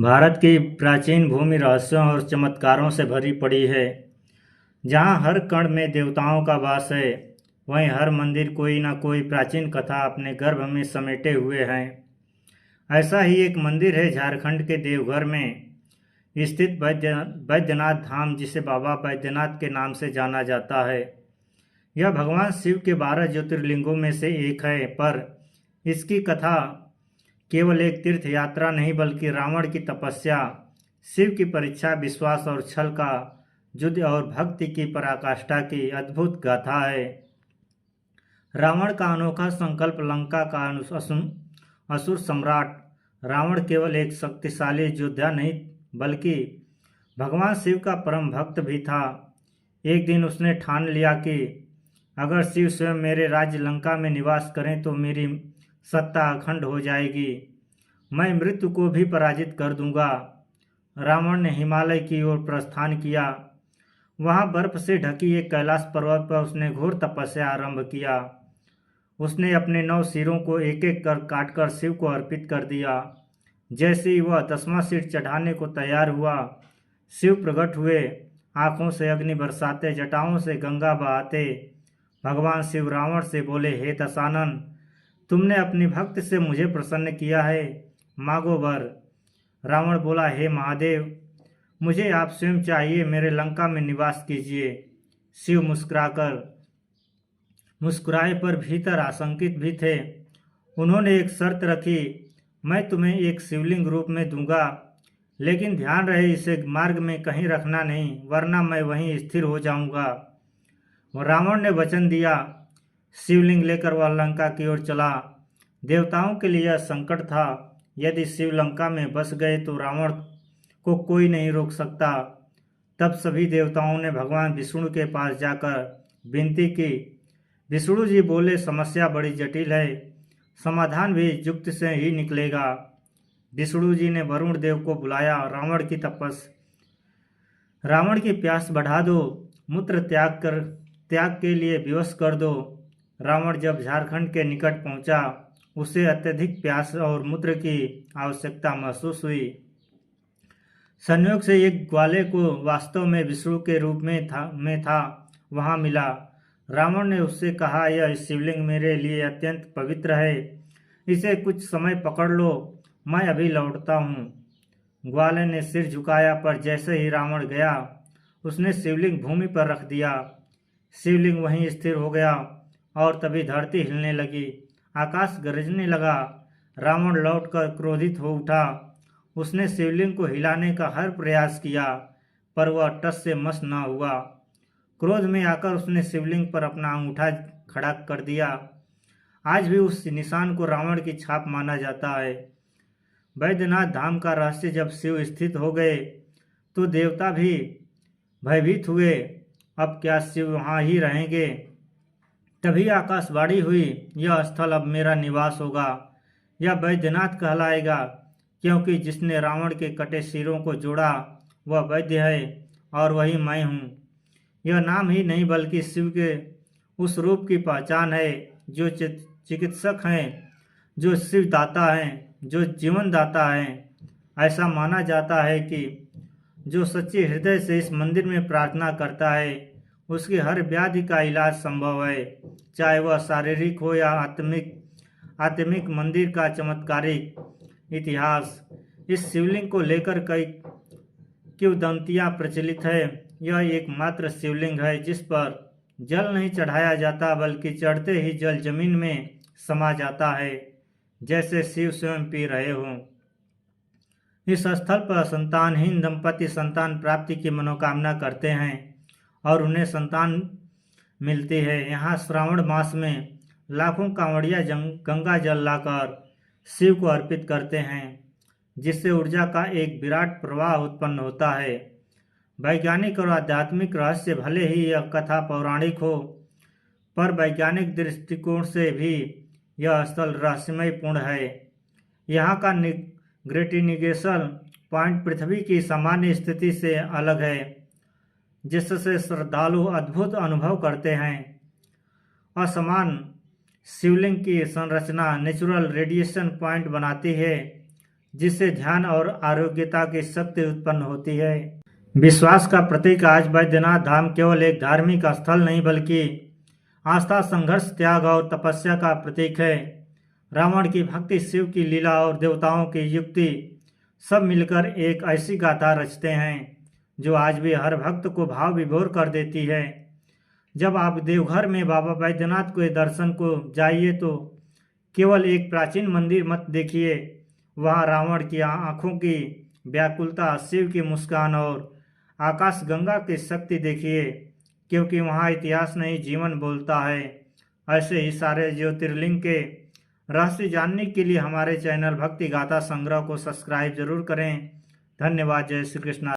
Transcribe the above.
भारत की प्राचीन भूमि रहस्यों और चमत्कारों से भरी पड़ी है। जहाँ हर कण में देवताओं का वास है, वहीं हर मंदिर कोई न कोई प्राचीन कथा अपने गर्भ में समेटे हुए है। ऐसा ही एक मंदिर है झारखंड के देवघर में स्थित बैद्यनाथ धाम, जिसे बाबा बैद्यनाथ के नाम से जाना जाता है। यह भगवान शिव के 12 ज्योतिर्लिंगों में से एक है, पर इसकी कथा केवल एक तीर्थ यात्रा नहीं बल्कि रावण की तपस्या, शिव की परीक्षा, विश्वास और छल का युद्ध और भक्ति की पराकाष्ठा की अद्भुत गाथा है। रावण का अनोखा संकल्प। लंका का असुर सम्राट रावण केवल एक शक्तिशाली योद्धा नहीं बल्कि भगवान शिव का परम भक्त भी था। एक दिन उसने ठान लिया कि अगर शिव स्वयं मेरे राज्य लंका में निवास करें तो मेरी सत्ता अखंड हो जाएगी, मैं मृत्यु को भी पराजित कर दूंगा। रावण ने हिमालय की ओर प्रस्थान किया। वहां बर्फ से ढकी एक कैलाश पर्वत पर उसने घोर तपस्या आरंभ किया। उसने अपने 9 सिरों को एक एक कर काटकर शिव को अर्पित कर दिया। जैसे ही वह 10वां सिर चढ़ाने को तैयार हुआ, शिव प्रकट हुए, आंखों से अग्नि बरसाते, जटाओं से गंगा बहाते। भगवान शिव रावण से बोले, हे दशानन, तुमने अपनी भक्त से मुझे प्रसन्न किया है, मांगो वर। रावण बोला, हे महादेव, मुझे आप स्वयं चाहिए, मेरे लंका में निवास कीजिए। शिव मुस्कुराए पर भीतर आशंकित भी थे। उन्होंने एक शर्त रखी, मैं तुम्हें एक शिवलिंग रूप में दूंगा, लेकिन ध्यान रहे इसे मार्ग में कहीं रखना नहीं, वरना मैं वहीं स्थिर हो जाऊंगा। रावण ने वचन दिया। शिवलिंग लेकर वह लंका की ओर चला। देवताओं के लिए यह संकट था, यदि शिव लंका में बस गए तो रावण को कोई नहीं रोक सकता। तब सभी देवताओं ने भगवान विष्णु के पास जाकर विनती की। विष्णु जी बोले, समस्या बड़ी जटिल है, समाधान भी युक्त से ही निकलेगा। विष्णु जी ने वरुण देव को बुलाया। रावण की प्यास बढ़ा दो, मूत्र त्याग के लिए विवश कर दो। रावण जब झारखंड के निकट पहुंचा, उसे अत्यधिक प्यास और मूत्र की आवश्यकता महसूस हुई। संयोग से एक ग्वाले को वास्तव में विष्णु के रूप में था वहां मिला। रावण ने उससे कहा, यह शिवलिंग मेरे लिए अत्यंत पवित्र है, इसे कुछ समय पकड़ लो, मैं अभी लौटता हूँ। ग्वाले ने सिर झुकाया, पर जैसे ही रावण गया, उसने शिवलिंग भूमि पर रख दिया। शिवलिंग वहीं स्थिर हो गया और तभी धरती हिलने लगी, आकाश गरजने लगा। रावण लौटकर क्रोधित हो उठा। उसने शिवलिंग को हिलाने का हर प्रयास किया, पर वह टस से मस न हुआ। क्रोध में आकर उसने शिवलिंग पर अपना अंगूठा खड़ा कर दिया। आज भी उस निशान को रावण की छाप माना जाता है। बैद्यनाथ धाम का रहस्य। जब शिव स्थित हो गए तो देवता भी भयभीत हुए। अब क्या शिव वहाँ ही रहेंगे? तभी आकाशवाणी हुई, यह स्थल अब मेरा निवास होगा। यह बैद्यनाथ कहलाएगा, क्योंकि जिसने रावण के कटे सिरों को जोड़ा वह वैद्य है और वही मैं हूँ। यह नाम ही नहीं बल्कि शिव के उस रूप की पहचान है जो चिकित्सक हैं, जो शिव दाता हैं, जो जीवन दाता हैं। ऐसा माना जाता है कि जो सच्चे हृदय से इस मंदिर में प्रार्थना करता है, उसकी हर व्याधि का इलाज संभव है, चाहे वह शारीरिक हो या आत्मिक। मंदिर का चमत्कारिक इतिहास। इस शिवलिंग को लेकर कई किंवदंतियां प्रचलित है। यह एकमात्र शिवलिंग है जिस पर जल नहीं चढ़ाया जाता, बल्कि चढ़ते ही जल जमीन में समा जाता है, जैसे शिव स्वयं पी रहे हों। इस स्थल पर संतानहीन दंपति संतान प्राप्ति की मनोकामना करते हैं और उन्हें संतान मिलती है। यहाँ श्रावण मास में लाखों कांवड़िया गंगा जल लाकर शिव को अर्पित करते हैं, जिससे ऊर्जा का एक विराट प्रवाह उत्पन्न होता है। वैज्ञानिक और आध्यात्मिक रहस्य। भले ही यह कथा पौराणिक हो, पर वैज्ञानिक दृष्टिकोण से भी यह स्थल रहस्यमय पूर्ण है। यहाँ का ग्रेविटेशनल पॉइंट पृथ्वी की सामान्य स्थिति से अलग है, जिससे श्रद्धालु अद्भुत अनुभव करते हैं। असमान शिवलिंग की संरचना नेचुरल रेडिएशन पॉइंट बनाती है, जिससे ध्यान और आरोग्यता की शक्ति उत्पन्न होती है। विश्वास का प्रतीक आज बैद्यनाथ धाम केवल एक धार्मिक स्थल नहीं बल्कि आस्था, संघर्ष, त्याग और तपस्या का प्रतीक है। रावण की भक्ति, शिव की लीला और देवताओं की युक्ति सब मिलकर एक ऐसी गाथा रचते हैं जो आज भी हर भक्त को भाव विभोर कर देती है। जब आप देवघर में बाबा बैद्यनाथ के दर्शन को जाइए तो केवल एक प्राचीन मंदिर मत देखिए, वहाँ रावण की आंखों की व्याकुलता, शिव की मुस्कान और आकाश गंगा की शक्ति देखिए, क्योंकि वहाँ इतिहास नहीं जीवन बोलता है। ऐसे ही सारे ज्योतिर्लिंग के रहस्य जानने के लिए हमारे चैनल भक्ति गाथा संग्रह को सब्सक्राइब जरूर करें। धन्यवाद। जय श्री कृष्ण।